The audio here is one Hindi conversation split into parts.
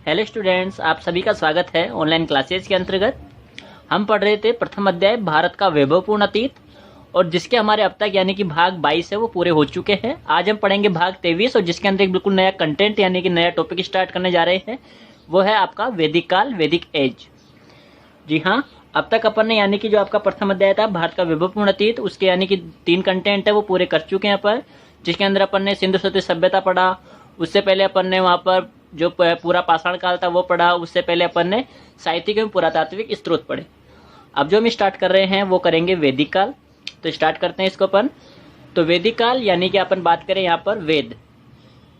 हेलो स्टूडेंट्स, आप सभी का स्वागत है ऑनलाइन क्लासेज के अंतर्गत। हम पढ़ रहे थे प्रथम अध्याय भारत का वैभवपूर्ण अतीत, और जिसके हमारे अब तक यानी कि भाग 22 है वो पूरे हो चुके हैं। आज हम पढ़ेंगे भाग 23 और जिसके अंदर एक बिल्कुल नया कंटेंट यानी कि नया टॉपिक स्टार्ट करने जा रहे हैं। वो है आपका वैदिक काल, वैदिक एज। जी हाँ, अब तक अपन ने यानी कि जो आपका प्रथम अध्याय था भारत का वैभवपूर्ण अतीत, उसके यानी कि 3 कंटेंट है वो पूरे कर चुके हैं अपन। जिसके अंदर अपन ने सिंधु सतलज सभ्यता पढ़ा, उससे पहले अपन ने वहाँ पर जो पूरा पाषाण काल था वो पढ़ा, उससे पहले अपन ने साहित्यिक एवं पुरातात्विक स्रोत पढ़े। अब जो हम स्टार्ट कर रहे हैं वो करेंगे वैदिक काल। तो स्टार्ट करते हैं इसको अपन। तो वैदिक काल यानी कि अपन बात करें यहाँ पर वेद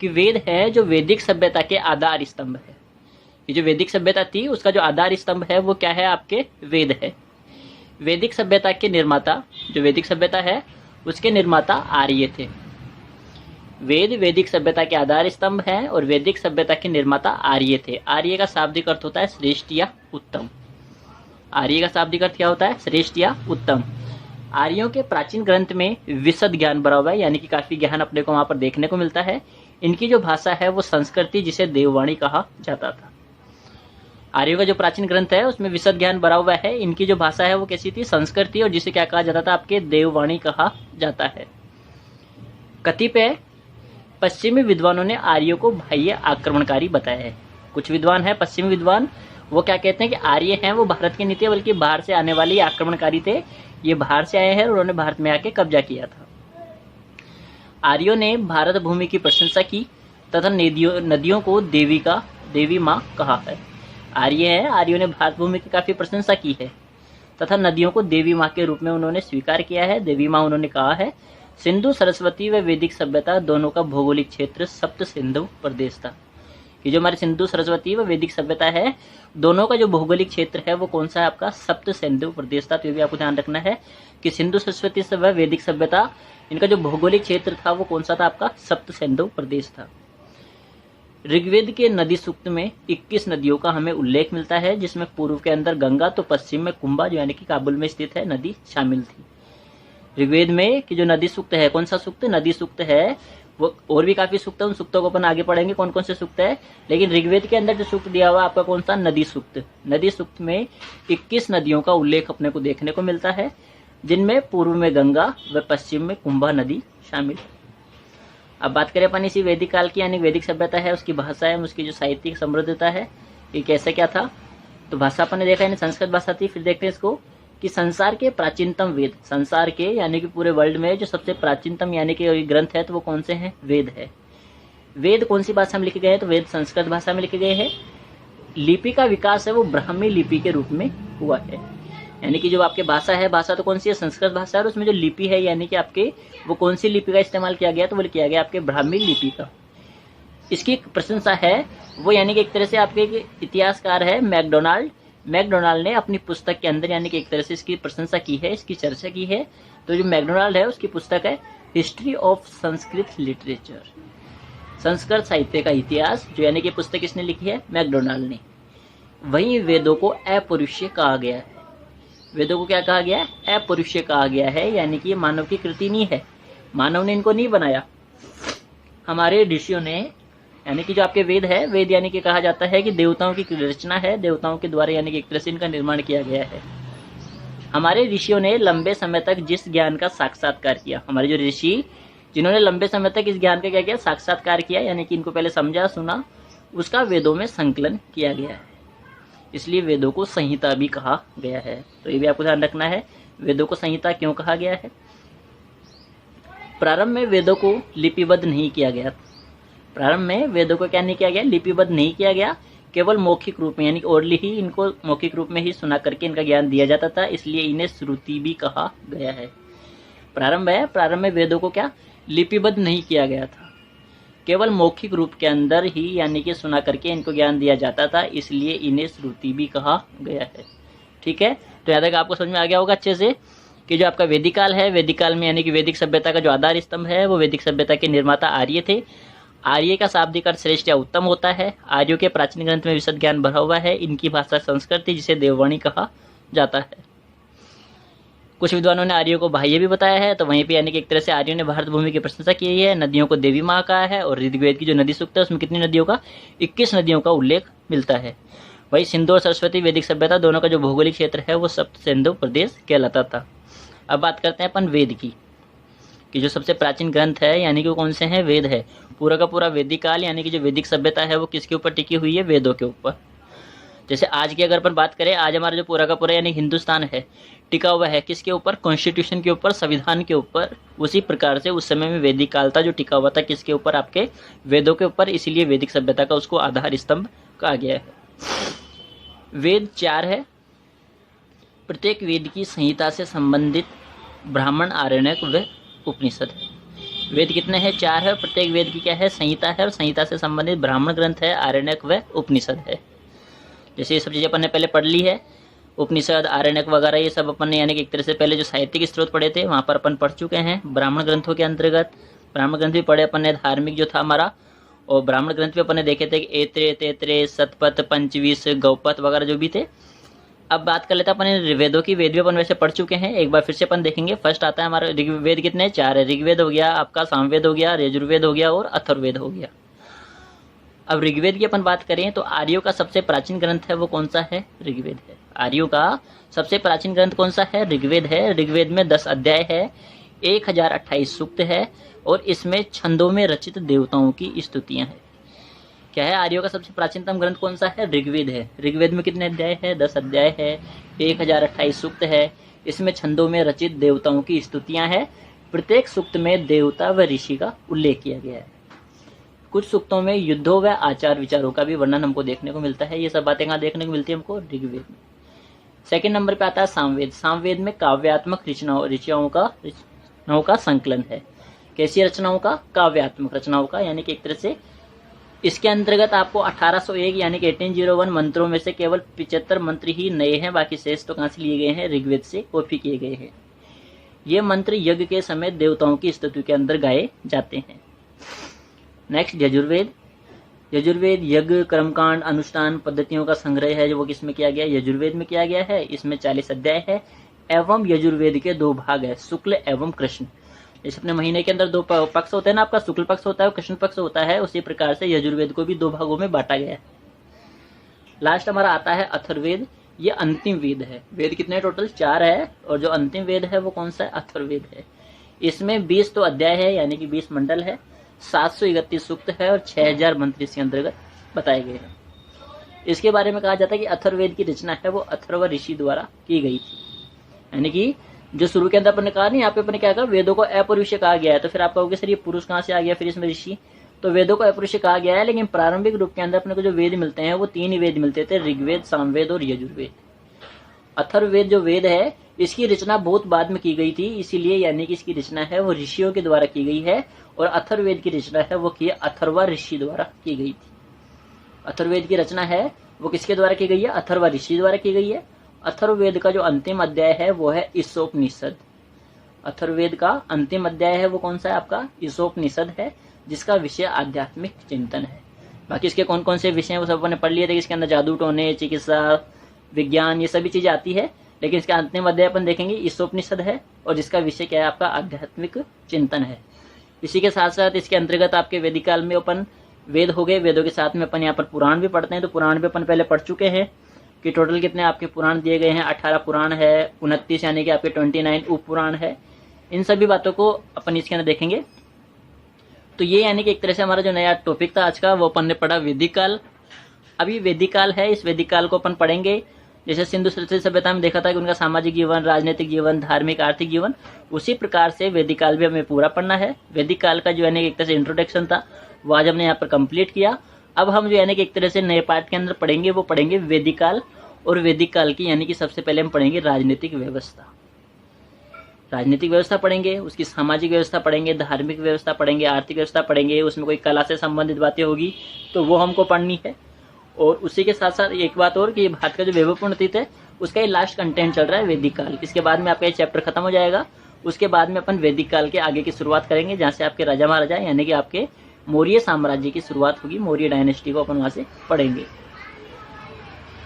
कि वेद है जो वैदिक सभ्यता के आधार स्तंभ है। ये जो वैदिक सभ्यता थी उसका जो आधार स्तंभ है वो क्या है, आपके वेद है। वैदिक सभ्यता के निर्माता, जो वैदिक सभ्यता है उसके निर्माता आर्य थे। वेद वैदिक सभ्यता के आधार स्तंभ है और वैदिक सभ्यता के निर्माता आर्य थे। आर्य का शाब्दिक अर्थ होता है श्रेष्ठ या उत्तम। आर्य का शाब्दिक अर्थ क्या होता है, श्रेष्ठ या उत्तम। आर्यों के प्राचीन ग्रंथ में विशद ज्ञान भरा हुआ है, यानी कि काफी ज्ञान अपने को वहां पर देखने को मिलता है। इनकी जो भाषा है वो संस्कृत थी, जिसे देववाणी कहा जाता था। आर्यों का जो प्राचीन ग्रंथ है उसमें विशद ज्ञान भरा हुआ है। इनकी जो भाषा है वो कैसी थी, संस्कृत थी, और जिसे क्या कहा जाता था, आपके देववाणी कहा जाता है। कतिपय पश्चिमी विद्वानों ने आर्यों को बाह्य आक्रमणकारी बताया है। कुछ विद्वान है पश्चिमी विद्वान, वो क्या कहते हैं कि आर्य हैं वो भारत के नहीं थे, बल्कि बाहर से आने वाले आक्रमणकारी थे। ये बाहर से आए हैं और उन्होंने भारत में आके कब्जा किया था। आर्यों ने भारत भूमि की प्रशंसा की तथा नदियों को देवी माँ कहा है। आर्य है, आर्यों ने भारत भूमि की काफी प्रशंसा की है तथा नदियों को देवी माँ के रूप में उन्होंने स्वीकार किया है। देवी माँ उन्होंने कहा है। सिंधु सरस्वती व वैदिक सभ्यता दोनों का भौगोलिक क्षेत्र सप्त सिंधु प्रदेश था। ये जो हमारे सिंधु सरस्वती व वैदिक सभ्यता है, दोनों का जो भौगोलिक क्षेत्र है वो कौन सा है, आपका सप्त सिंधु प्रदेश था। तो ये भी आपको ध्यान रखना है कि सिंधु सरस्वती व वैदिक सभ्यता, इनका जो भौगोलिक क्षेत्र था वो कौन सा था, आपका सप्त सिंधु प्रदेश था। ऋग्वेद के नदी सूक्त में 21 नदियों का हमें उल्लेख मिलता है, जिसमें पूर्व के अंदर गंगा तो पश्चिम में कुंभा, जो यानी कि काबुल में स्थित है, नदी शामिल थी। ऋग्वेद में कि जो नदी सूक्त है, कौन सा सूक्त, नदी सूक्त है। वो और भी काफी सूक्त है, उन सूक्तों को अपन आगे पढ़ेंगे कौन कौन से सूक्त है। लेकिन ऋग्वेद के अंदर जो सूक्त दिया हुआ आपका कौन सा, नदी सूक्त। नदी सूक्त में 21 नदियों का उल्लेख अपने को देखने को मिलता है, जिनमें पूर्व में गंगा व पश्चिम में कुंभा नदी शामिल। अब बात करें अपन इसी वैदिक काल की, यानी वैदिक सभ्यता है, उसकी भाषा है, उसकी जो साहित्यिक समृद्धता है, ये कैसे क्या था। तो भाषा अपन ने देखा यानी संस्कृत भाषा थी। फिर देखते हैं इसको कि संसार के प्राचीनतम वेद, संसार के यानी कि पूरे वर्ल्ड में जो सबसे प्राचीनतम यानी कि ग्रंथ है तो वो कौन से हैं, वेद है। वेद कौन सी भाषा में लिखे गए हैं, तो वेद संस्कृत भाषा में लिखे गए हैं। लिपि का विकास है वो ब्राह्मी लिपि के रूप में हुआ है, यानी कि जो आपके भाषा है, भाषा तो कौन सी है, संस्कृत भाषा है, और उसमें जो लिपि है यानी कि आपके वो कौन सी लिपि का इस्तेमाल किया गया, तो वो किया गया आपके ब्राह्मी लिपि का। इसकी प्रशंसा है वो यानी कि एक तरह से आपके इतिहासकार है मैकडोनाल्ड ने अपनी पुस्तक के अंदर यानी कि एक तरह से इसकी प्रशंसा की है, इसकी चर्चा की है। तो जो मैकडोनाल्ड है उसकी पुस्तक है history of Sanskrit literature, Sanskrit साहित्य का इतिहास, जो यानी कि पुस्तक किसने लिखी है, मैकडोनाल्ड ने। वहीं वेदों को अपौरुषीय कहा गया है। वेदों को क्या कहा गया है, अपौरुषीय कहा गया है, यानी कि ये मानव की कृति नहीं है, मानव ने इनको नहीं बनाया। हमारे ऋषियों ने, यानी कि जो आपके वेद है, वेद यानी कि कहा जाता है कि देवताओं की रचना है, देवताओं के द्वारा यानी कि एक तरह से इनका निर्माण किया गया है। हमारे ऋषियों ने लंबे समय तक जिस ज्ञान का साक्षात्कार किया, हमारे जो ऋषि जिन्होंने लंबे समय तक इस ज्ञान का क्या किया, साक्षात्कार किया, यानी कि इनको पहले समझा सुना, उसका वेदों में संकलन किया गया है। इसलिए वेदों को संहिता भी कहा गया है। तो ये भी आपको ध्यान रखना है, वेदों को संहिता क्यों कहा गया है। प्रारंभ में वेदों को लिपिबद्ध नहीं किया गया। प्रारंभ में वेदों को क्या नहीं किया गया, लिपिबद्ध नहीं किया गया, केवल मौखिक रूप में यानी कि ओरली ही इनको मौखिक रूप में ही सुना करके इनका ज्ञान दिया जाता था, इसलिए इन्हें श्रुति भी कहा गया है। प्रारंभ है, प्रारंभ में वेदों को क्या लिपिबद्ध नहीं किया गया था, केवल मौखिक रूप के अंदर ही यानी कि सुना करके इनको ज्ञान दिया जाता था, इसलिए इन्हें श्रुति भी कहा गया है। ठीक है, तो याद है आपको समझ में आ गया होगा अच्छे से कि जो आपका वैदिक काल है, वैदिक काल में यानी कि वैदिक सभ्यता का जो आधार स्तंभ है वो वैदिक सभ्यता के निर्माता आर्य थे। आर्य का शाब्दिक अर्थ श्रेष्ठ या उत्तम होता है। आर्यों के प्राचीन ग्रंथ में विशद ज्ञान भरा हुआ है। इनकी भाषा संस्कृत थी, जिसे देववाणी कहा जाता है। कुछ विद्वानों ने आर्यों को बाह्य भी बताया है, तो वहीं पे यानी कि एक तरह से आर्यों ने भारत भूमि की प्रशंसा की है। नदियों को देवी माँ कहा है, और ऋग्वेद की जो नदी सूक्त है उसमें कितनी नदियों का 21 नदियों का उल्लेख मिलता है। वही सिंधु और सरस्वती वैदिक सभ्यता दोनों का जो भौगोलिक क्षेत्र है वो सप्त सिंधु प्रदेश कहलाता था। अब बात करते हैं अपन वेद की, कि जो सबसे प्राचीन ग्रंथ है यानी कि वो कौन से हैं, वेद है। पूरा का पूरा वैदिक काल यानी कि जो वैदिक सभ्यता है वो किसके ऊपर टिकी हुई है, वेदों के ऊपर। जैसे आज की अगर अपन बात करें, आज हमारा जो पूरा का पूरा यानी हिंदुस्तान है टिका हुआ है किसके ऊपर, कॉन्स्टिट्यूशन के ऊपर, संविधान के ऊपर। उसी प्रकार से उस समय में वैदिक काल था जो टिका हुआ था किसके ऊपर, आपके वेदों के ऊपर। इसीलिए वैदिक सभ्यता का उसको आधार स्तंभ कहा गया है। वेद 4 है। प्रत्येक वेद की संहिता से संबंधित ब्राह्मण, आरण्यक व उपनिषद है। वेद कितने हैं, 4 है। प्रत्येक वेद की क्या है, संहिता है, और संहिता से संबंधित ब्राह्मण ग्रंथ है, आरण्यक व उपनिषद है। जैसे ये सब चीज़ें अपन ने पहले पढ़ ली है, उपनिषद, आरण्यक वगैरह ये सब अपन ने यानी कि एक तरह से पहले जो साहित्यिक स्रोत पढ़े थे वहाँ पर अपन पढ़ चुके हैं। ब्राह्मण ग्रंथों के अंतर्गत ब्राह्मण ग्रंथ भी पढ़े अपन ने, धार्मिक जो था हमारा, और ब्राह्मण ग्रंथ भी अपन ने देखे थे कि ऐत्रेय, तैत्रेय, शतपथ, पंचवीस, गौपथ वगैरह जो भी थे। अब बात कर लेते हैं अपन वेदों की। वेद भी अपन वैसे पढ़ चुके हैं, एक बार फिर से अपन देखेंगे। फर्स्ट आता है हमारा ऋग्वेद, कितने 4 है। ऋग्वेद हो गया आपका, सामवेद हो गया, यजुर्वेद हो गया और अथर्ववेद हो गया। अब ऋग्वेद की अपन बात करें तो आर्यों का सबसे प्राचीन ग्रंथ है वो कौन सा है, ऋग्वेद है। आर्यों का सबसे प्राचीन ग्रंथ कौन सा है, ऋग्वेद है। ऋग्वेद में 10 अध्याय है, 1028 सूक्त है, और इसमें छंदों में रचित देवताओं की स्तुतियां हैं। क्या है, आर्यों का सबसे प्राचीनतम ग्रंथ कौन सा है, ऋग्वेद है। ऋग्वेद में कितने अध्याय है, 10 अध्याय है, 1028 सूक्त है। इसमें छंदों में रचित देवताओं की स्तुतियां हैं। प्रत्येक सूक्त में देवता व ऋषि का उल्लेख किया गया है। कुछ सूक्तों में युद्धों व आचार विचारों का भी वर्णन हमको देखने को मिलता है। ये सब बातें कहाँ देखने को मिलती है हमको, ऋग्वेद में। सेकंड नंबर पे आता है सामवेद। सामवेद में काव्यात्मक रचनाओं का संकलन है। कैसी रचनाओं का, काव्यात्मक रचनाओं का, यानी कि एक तरह से इसके अंतर्गत आपको 1801 यानी कि 1801 मंत्रों में से केवल 75 मंत्र ही नए हैं, बाकी शेष तो कहाँ से लिए गए हैं, ऋग्वेद से कॉपी किए गए हैं। ये मंत्र यज्ञ के समय देवताओं की स्तुति के अंदर गाए जाते हैं। नेक्स्ट यजुर्वेद। यजुर्वेद यज्ञ, कर्मकांड, अनुष्ठान पद्धतियों का संग्रह है जो वो किसमें किया गया, यजुर्वेद में किया गया है। इसमें 40 अध्याय है, एवं यजुर्वेद के 2 भाग है, शुक्ल एवं कृष्ण। जैसे अपने महीने के अंदर 2 पक्ष होते हैं ना, आपका शुक्ल पक्ष होता है और कृष्ण पक्ष होता है, उसी प्रकार से यजुर्वेद को भी 2 भागों में बांटा गया है। लास्ट हमारा आता है अथर्ववेद। ये अंतिम वेद है। वेद कितने टोटल, 4 है, और जो अंतिम वेद है वो कौन सा है, अथर्ववेद है। इसमें 20 तो अध्याय है यानी कि 20 मंडल है, 731 सूक्त है, और 6000 मंत्र इसके अंतर्गत बताए गए हैं। इसके बारे में कहा जाता है कि अथर्ववेद की रचना है वो अथर्व ऋषि द्वारा की गई थी। यानी कि जो शुरू के अंदर अपन ने कहा नहीं, यहाँ पे अपन ने क्या कहा, वेदों को अपरुष्य कहा गया है। तो फिर आप कहोगे सर ये पुरुष कहाँ से आ गया फिर इसमें ऋषि, तो वेदों को अपरुष्य कहा गया है, लेकिन प्रारंभिक रूप के अंदर अपने को जो वेद मिलते हैं वो 3 ही वेद मिलते थे, ऋग्वेद, सामवेद और यजुर्वेद। अथर्ववेद जो वेद है इसकी रचना बहुत बाद में की गई थी, इसीलिए यानी कि इसकी रचना है वो ऋषियों के द्वारा की गई है, और अथर्ववेद की रचना है वो की अथर्वा ऋषि द्वारा की गई थी। अथर्ववेद की रचना है वो किसके द्वारा की गई है, अथर्वा ऋषि द्वारा की गई है। अथर्ववेद का जो अंतिम अध्याय है वो है ईशोपनिषद। अथर्ववेद का अंतिम अध्याय है वो कौन सा है आपका, ईशोपनिषद है, जिसका विषय आध्यात्मिक चिंतन है। बाकी इसके कौन कौन से विषय वो सब अपने पढ़ लिए थे, इसके अंदर जादू टोने, चिकित्सा, विज्ञान, ये सभी चीजें आती है, लेकिन इसका अंतिम अध्याय अपन देखेंगे ईशोपनिषद है, और जिसका विषय क्या है आपका, आध्यात्मिक चिंतन है। इसी के साथ साथ इसके अंतर्गत आपके वैदिक काल में अपन वेद हो गए, वेदों के साथ में अपन यहाँ पर पुराण भी पढ़ते हैं। तो पुराण भी अपन पहले पढ़ चुके हैं कि टोटल कितने आपके पुराण दिए गए हैं, 18 पुराण है, 29 यानी कि आपके 29 उप पुराण है। इन सभी बातों को अपन इसके अंदर देखेंगे। तो ये यानी कि एक तरह से हमारा जो नया टॉपिक था आज का वो अपन ने पढ़ा वैदिक काल। अभी वैदिक काल है, इस वैदिक काल को अपन पढ़ेंगे। जैसे सिंधु सभ्यता में देखा था कि उनका सामाजिक जीवन, राजनीतिक जीवन, धार्मिक, आर्थिक जीवन, उसी प्रकार से वैदिक काल भी हमें पूरा पढ़ना है। वैदिक काल का जो यानी एक तरह से इंट्रोडक्शन था वो आज हमने यहाँ पर कंप्लीट किया। अब हम जो यानी कि एक तरह से नए पार्ट के अंदर पढ़ेंगे वो पढ़ेंगे वैदिक काल, और वैदिक काल की यानी कि सबसे पहले हम पढ़ेंगे राजनीतिक व्यवस्था। राजनीतिक व्यवस्था पढ़ेंगे, उसकी सामाजिक व्यवस्था पढ़ेंगे, धार्मिक व्यवस्था पढ़ेंगे, आर्थिक व्यवस्था पढ़ेंगे, उसमें कोई कला से संबंधित बातें होगी तो वो हमको पढ़नी है। और उसी के साथ साथ एक बात और कि भारत का जो वैभवपूर्ण अतीत है उसका ये लास्ट कंटेंट चल रहा है वैदिक काल। इसके बाद में आपका ये चैप्टर खत्म हो जाएगा। उसके बाद में अपन वैदिक काल के आगे की शुरुआत करेंगे, जहाँ से आपके राजा महाराजा यानी कि आपके मौर्य साम्राज्य की शुरुआत होगी। मौर्य डायनेस्टी को अपन वहाँ से पढ़ेंगे।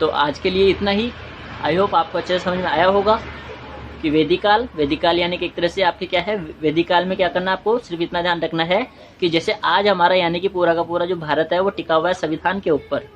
तो आज के लिए इतना ही। आई होप आपको अच्छे से समझ में आया होगा कि वैदिक काल यानी कि एक तरह से आपके क्या है, वैदिक काल में क्या करना आपको, सिर्फ इतना ध्यान रखना है कि जैसे आज हमारा यानी कि पूरा का पूरा जो भारत है वो टिका हुआ है संविधान के ऊपर,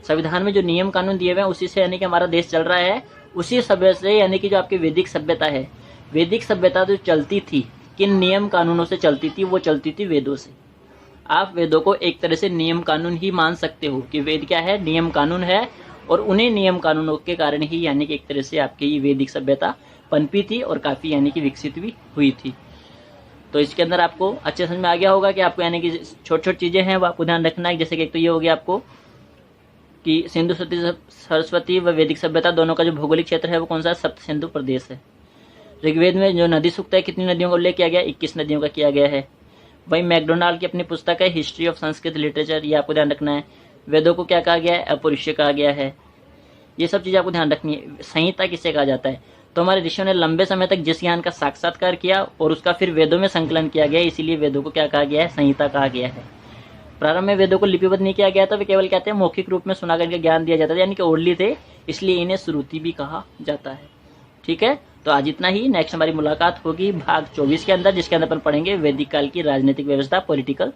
संविधान में जो नियम कानून दिए हुए हैं उसी से यानी कि हमारा देश चल रहा है, उसी सभ्य से यानी कि जो आपकी वैदिक सभ्यता है, वैदिक सभ्यता जो चलती थी किन नियम कानूनों से चलती थी, वो चलती थी वेदों से। आप वेदों को एक तरह से नियम कानून ही मान सकते हो कि वेद क्या है, नियम कानून है, और उन्हीं नियम कानूनों के कारण ही यानी कि एक तरह से आपकी ये वैदिक सभ्यता पनपी थी और काफ़ी यानी कि विकसित भी हुई थी। तो इसके अंदर आपको अच्छे समझ में आ गया होगा कि आपको यानी कि छोटी छोटी चीज़ें हैं वो आपको ध्यान रखना है। जैसे कि एक तो ये हो गया आपको कि सिंधु सरस्वती व वैदिक सभ्यता दोनों का जो भौगोलिक क्षेत्र है वो कौन सा है, सप्त सिंधु प्रदेश है। ऋग्वेद में जो नदी सूक्त है कितनी नदियों का उल्लेख किया गया, 21 नदियों का किया गया है। वही मैकडोनाल्ड की अपनी पुस्तक है हिस्ट्री ऑफ संस्कृत लिटरेचर, ये आपको ध्यान रखना है। वेदों को क्या कहा गया है, अपौरुषेय कहा गया है। ये सब चीज़ें आपको ध्यान रखनी है। संहिता किसे कहा जाता है, तो हमारे ऋषियों ने लंबे समय तक जिस ज्ञान का साक्षात्कार किया और उसका फिर वेदों में संकलन किया गया, इसीलिए वेदों को क्या कहा गया है, संहिता कहा गया है। प्रारंभ में वेदों को लिपिबद्ध नहीं किया गया था, वे केवल कहते हैं मौखिक रूप में सुना करके ज्ञान दिया जाता था, यानी कि ओरली थे, इसलिए इन्हें श्रुति भी कहा जाता है। ठीक है, तो आज इतना ही। नेक्स्ट हमारी मुलाकात होगी भाग 24 के अंदर, जिसके अंदर अपन पढ़ेंगे वैदिक काल की राजनीतिक व्यवस्था, पॉलिटिकल